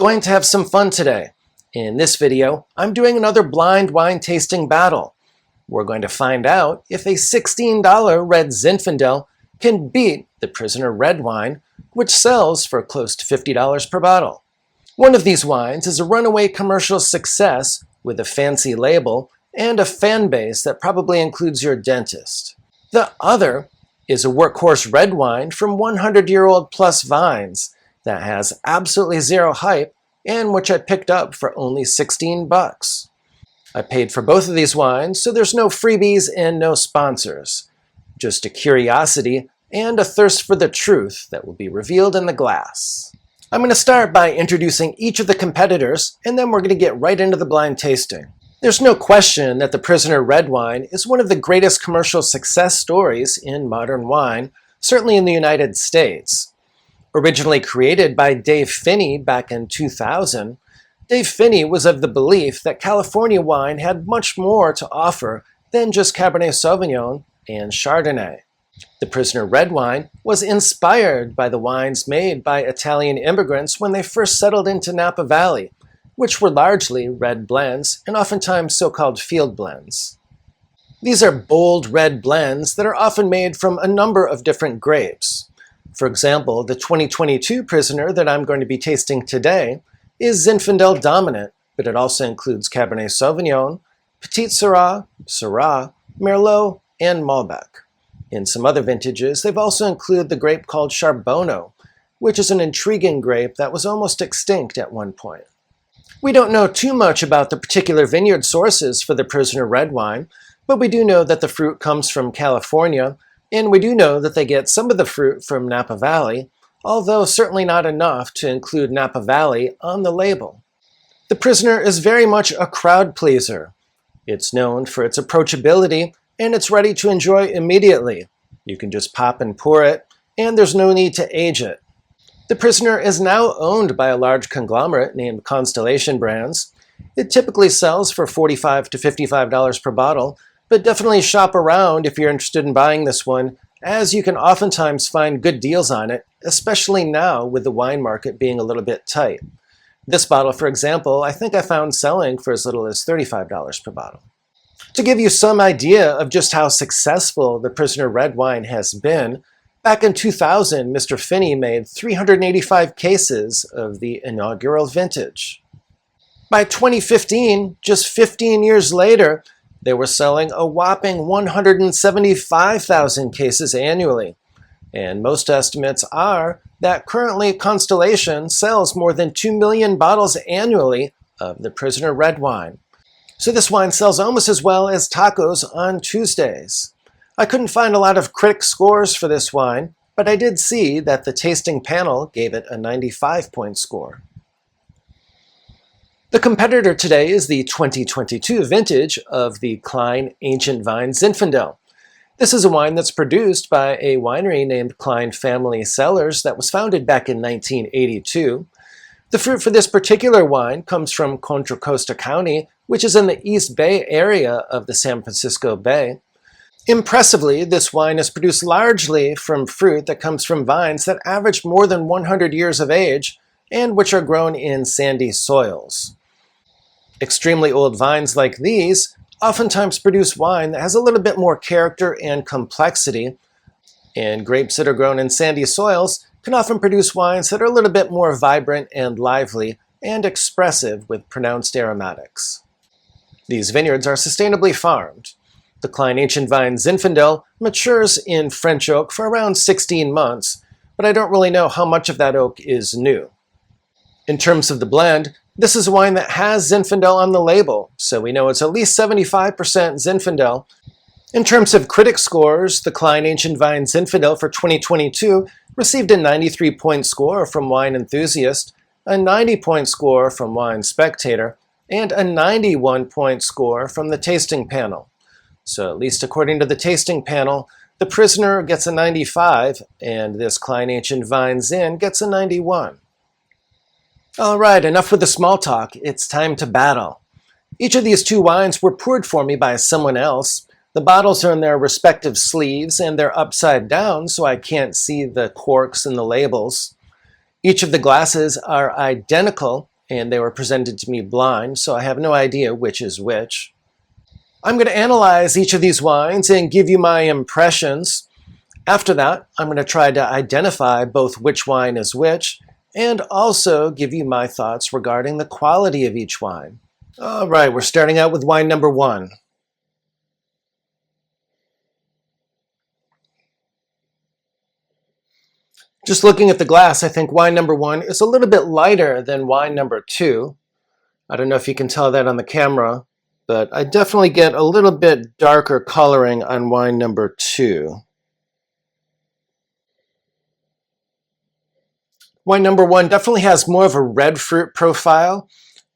going to have some fun today. In this video, I'm doing another blind wine tasting battle. We're going to find out if a $16 Red Zinfandel can beat the Prisoner red wine, which sells for close to $50 per bottle. One of these wines is a runaway commercial success with a fancy label and a fan base that probably includes your dentist. The other is a workhorse red wine from 100-year-old plus vines that has absolutely zero hype and which I picked up for only 16 bucks. I paid for both of these wines, so there's no freebies and no sponsors. Just a curiosity and a thirst for the truth that will be revealed in the glass. I'm going to start by introducing each of the competitors, and then we're going to get right into the blind tasting. There's no question that the Prisoner red wine is one of the greatest commercial success stories in modern wine, certainly in the United States. Originally created by Dave Phinney back in 2000, Dave Phinney was of the belief that California wine had much more to offer than just Cabernet Sauvignon and Chardonnay. The Prisoner red wine was inspired by the wines made by Italian immigrants when they first settled into Napa Valley, which were largely red blends and oftentimes so-called field blends. These are bold red blends that are often made from a number of different grapes. For example, the 2022 Prisoner that I'm going to be tasting today is Zinfandel dominant, but it also includes Cabernet Sauvignon, Petit Syrah, Syrah, Merlot, and Malbec. In some other vintages, they've also included the grape called Charbonneau, which is an intriguing grape that was almost extinct at one point. We don't know too much about the particular vineyard sources for the Prisoner red wine, but we do know that the fruit comes from California, and we do know that they get some of the fruit from Napa Valley, although certainly not enough to include Napa Valley on the label. The Prisoner is very much a crowd pleaser. It's known for its approachability, and it's ready to enjoy immediately. You can just pop and pour it, and there's no need to age it. The Prisoner is now owned by a large conglomerate named Constellation Brands. It typically sells for $45 to $55 per bottle, but definitely shop around if you're interested in buying this one, as you can oftentimes find good deals on it, especially now with the wine market being a little bit tight. This bottle, for example, I think I found selling for as little as $35 per bottle. To give you some idea of just how successful the Prisoner red wine has been, back in 2000, Mr. Phinney made 385 cases of the inaugural vintage. By 2015, just 15 years later, they were selling a whopping 175,000 cases annually. And most estimates are that currently Constellation sells more than 2 million bottles annually of the Prisoner red wine. So this wine sells almost as well as tacos on Tuesdays. I couldn't find a lot of critic scores for this wine, but I did see that the tasting panel gave it a 95-point score. The competitor today is the 2022 vintage of the Cline Ancient Vines Zinfandel. This is a wine that's produced by a winery named Cline Family Cellars that was founded back in 1982. The fruit for this particular wine comes from Contra Costa County, which is in the East Bay area of the San Francisco Bay. Impressively, this wine is produced largely from fruit that comes from vines that average more than 100 years of age and which are grown in sandy soils. Extremely old vines like these oftentimes produce wine that has a little bit more character and complexity, and grapes that are grown in sandy soils can often produce wines that are a little bit more vibrant and lively and expressive with pronounced aromatics. These vineyards are sustainably farmed. The Cline Ancient Vines Zinfandel matures in French oak for around 16 months, but I don't really know how much of that oak is new. In terms of the blend, this is a wine that has Zinfandel on the label, so we know it's at least 75% Zinfandel. In terms of critic scores, the Cline Ancient Vines Zinfandel for 2022 received a 93-point score from Wine Enthusiast, a 90-point score from Wine Spectator, and a 91-point score from the tasting panel. So at least according to the tasting panel, the Prisoner gets a 95, and this Cline Ancient Vines Zin gets a 91. All right, enough with the small talk. It's time to battle. Each of these two wines were poured for me by someone else. The bottles are in their respective sleeves and they're upside down, so I can't see the corks and the labels. Each of the glasses are identical, and they were presented to me blind, so I have no idea which is which. I'm going to analyze each of these wines and give you my impressions. After that, I'm going to try to identify both which wine is which, and also give you my thoughts regarding the quality of each wine. All right, we're starting out with wine number 1. Just looking at the glass, I think wine number 1 is a little bit lighter than wine number 2. I don't know if you can tell that on the camera, but I definitely get a little bit darker coloring on wine number 2. Wine number 1 definitely has more of a red fruit profile.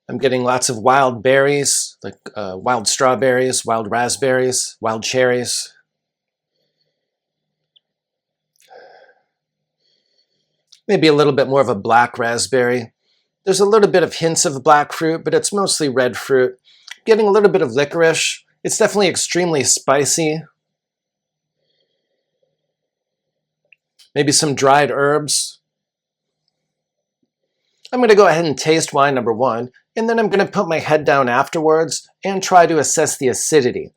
I'm getting lots of wild berries, like wild strawberries, wild raspberries, wild cherries. Maybe a little bit more of a black raspberry. There's a little bit of hints of black fruit, but it's mostly red fruit. Getting a little bit of licorice. It's definitely extremely spicy. Maybe some dried herbs. I'm going to go ahead and taste wine number 1, and then I'm going to put my head down afterwards and try to assess the acidity.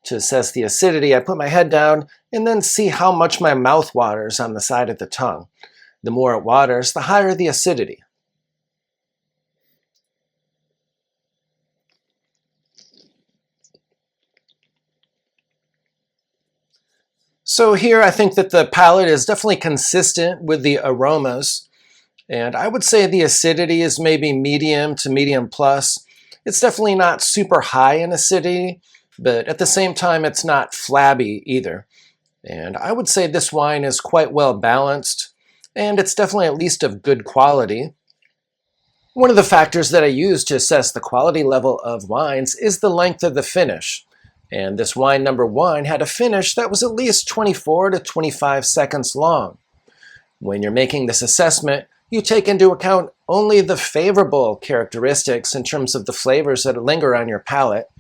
To assess the acidity, I put my head down and then see how much my mouth waters on the side of the tongue. The more it waters, the higher the acidity. So here I think that the palate is definitely consistent with the aromas. And I would say the acidity is maybe medium to medium plus. It's definitely not super high in acidity, but at the same time it's not flabby either. And I would say this wine is quite well balanced. And it's definitely at least of good quality. One of the factors that I use to assess the quality level of wines is the length of the finish. And this wine number 1 had a finish that was at least 24 to 25 seconds long. When you're making this assessment, you take into account only the favorable characteristics in terms of the flavors that linger on your palate.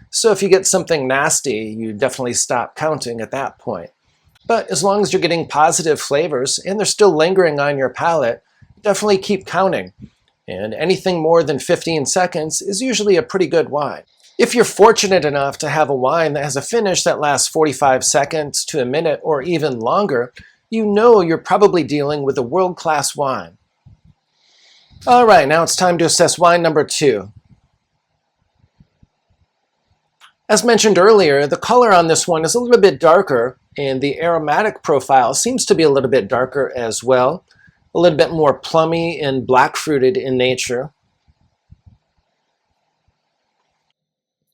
So if you get something nasty, you definitely stop counting at that point. But as long as you're getting positive flavors and they're still lingering on your palate, definitely keep counting. And anything more than 15 seconds is usually a pretty good wine. If you're fortunate enough to have a wine that has a finish that lasts 45 seconds to a minute or even longer, you know you're probably dealing with a world-class wine. All right, now it's time to assess wine number 2. As mentioned earlier, the color on this one is a little bit darker, and the aromatic profile seems to be a little bit darker as well, a little bit more plummy and black fruited in nature.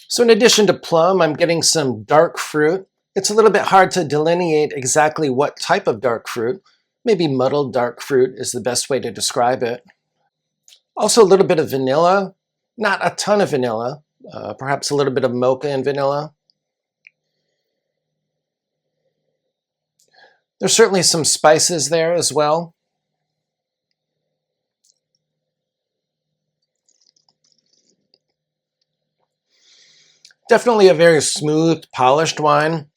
So in addition to plum, I'm getting some dark fruit. It's a little bit hard to delineate exactly what type of dark fruit. Maybe muddled dark fruit is the best way to describe it. Also a little bit of vanilla, not a ton of vanilla, perhaps a little bit of mocha and vanilla. There's certainly some spices there as well. Definitely a very smooth, polished wine.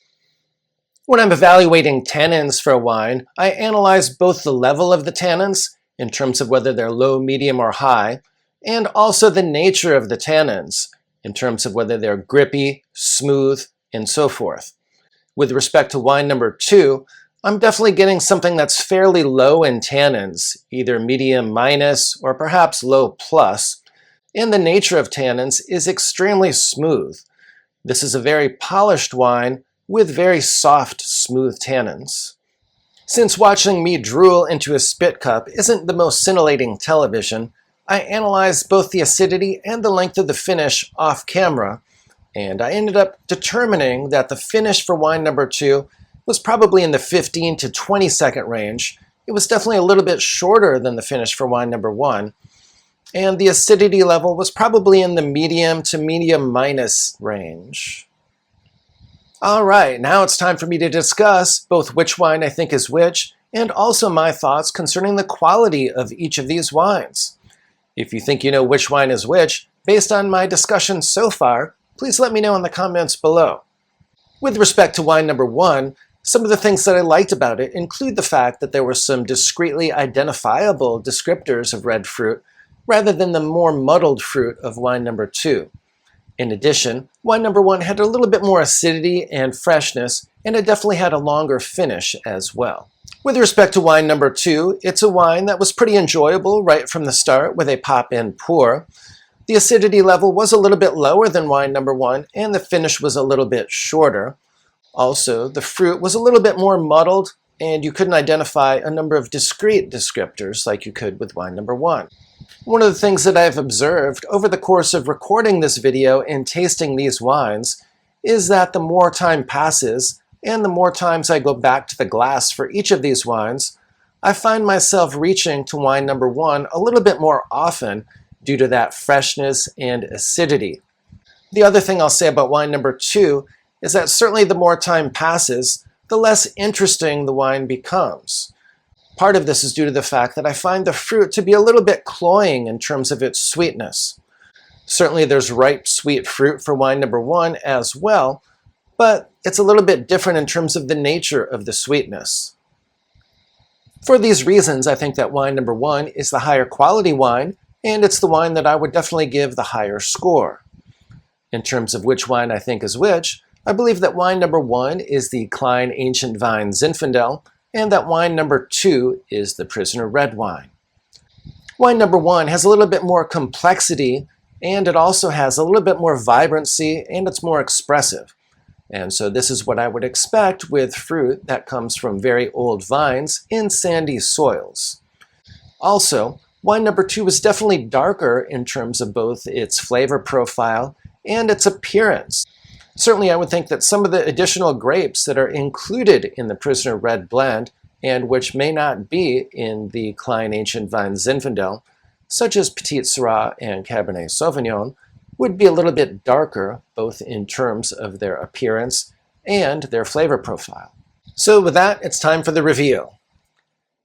When I'm evaluating tannins for a wine, I analyze both the level of the tannins in terms of whether they're low, medium, or high, and also the nature of the tannins in terms of whether they're grippy, smooth, and so forth. With respect to wine number 2, I'm definitely getting something that's fairly low in tannins, either medium minus or perhaps low plus, and the nature of tannins is extremely smooth. This is a very polished wine with very soft, smooth tannins. Since watching me drool into a spit cup isn't the most scintillating television, I analyzed both the acidity and the length of the finish off camera, and I ended up determining that the finish for wine number 2 was probably in the 15 to 20 second range. It was definitely a little bit shorter than the finish for wine number 1, and the acidity level was probably in the medium to medium minus range. All right, now it's time for me to discuss both which wine I think is which, and also my thoughts concerning the quality of each of these wines. If you think you know which wine is which, based on my discussion so far, please let me know in the comments below. With respect to wine number 1, some of the things that I liked about it include the fact that there were some discreetly identifiable descriptors of red fruit, rather than the more muddled fruit of wine number 2. In addition, wine number 1 had a little bit more acidity and freshness, and it definitely had a longer finish as well. With respect to wine number 2, it's a wine that was pretty enjoyable right from the start with a pop-in pour. The acidity level was a little bit lower than wine number 1, and the finish was a little bit shorter. Also, the fruit was a little bit more muddled, and you couldn't identify a number of discrete descriptors like you could with wine number 1. One of the things that I've observed over the course of recording this video and tasting these wines is that the more time passes, and the more times I go back to the glass for each of these wines, I find myself reaching to wine number 1 a little bit more often due to that freshness and acidity. The other thing I'll say about wine number 2 is that certainly the more time passes, the less interesting the wine becomes. Part of this is due to the fact that I find the fruit to be a little bit cloying in terms of its sweetness. Certainly there's ripe sweet fruit for wine number 1 as well, but it's a little bit different in terms of the nature of the sweetness. For these reasons, I think that wine number 1 is the higher quality wine, and it's the wine that I would definitely give the higher score. In terms of which wine I think is which, I believe that wine number 1 is the Cline Ancient Vines Zinfandel, and that wine number 2 is the Prisoner Red wine. Wine number 1 has a little bit more complexity, and it also has a little bit more vibrancy, and it's more expressive. And so this is what I would expect with fruit that comes from very old vines in sandy soils. Also, wine number 2 is definitely darker in terms of both its flavor profile and its appearance. Certainly I would think that some of the additional grapes that are included in the Prisoner Red blend, and which may not be in the Cline Ancient Vines Zinfandel, such as Petite Syrah and Cabernet Sauvignon, would be a little bit darker, both in terms of their appearance and their flavor profile. So with that, it's time for the review.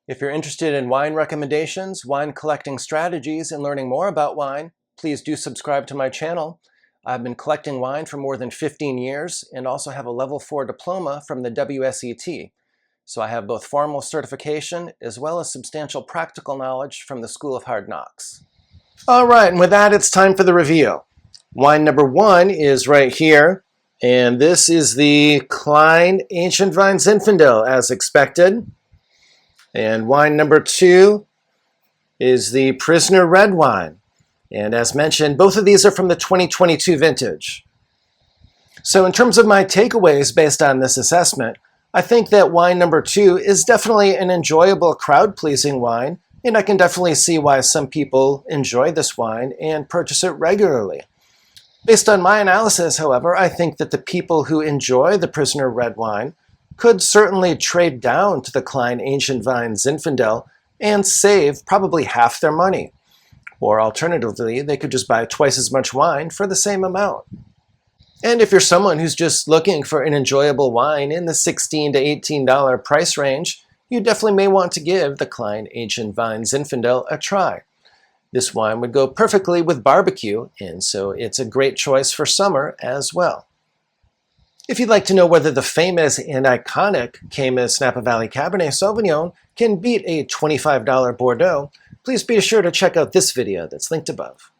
If you're interested in wine recommendations, wine collecting strategies, and learning more about wine, please do subscribe to my channel. I've been collecting wine for more than 15 years and also have a level 4 diploma from the DWSET. So I have both formal certification as well as substantial practical knowledge from the School of Hard Knocks. All right, and with that, it's time for the review. Wine number 1 is right here, and this is the Cline Ancient Vines Zinfandel, as expected. And wine number 2 is the Prisoner Red wine. And as mentioned, both of these are from the 2022 vintage. So in terms of my takeaways based on this assessment, I think that wine number 2 is definitely an enjoyable, crowd-pleasing wine, and I can definitely see why some people enjoy this wine and purchase it regularly. Based on my analysis, however, I think that the people who enjoy the Prisoner Red wine could certainly trade down to the Cline Ancient Vines Zinfandel and save probably half their money. Or alternatively, they could just buy twice as much wine for the same amount. And if you're someone who's just looking for an enjoyable wine in the $16 to $18 price range, you definitely may want to give the Cline Ancient Vines Zinfandel a try. This wine would go perfectly with barbecue, and so it's a great choice for summer as well. If you'd like to know whether the famous and iconic Caymus Napa Valley Cabernet Sauvignon can beat a $25 Bordeaux, please be sure to check out this video that's linked above.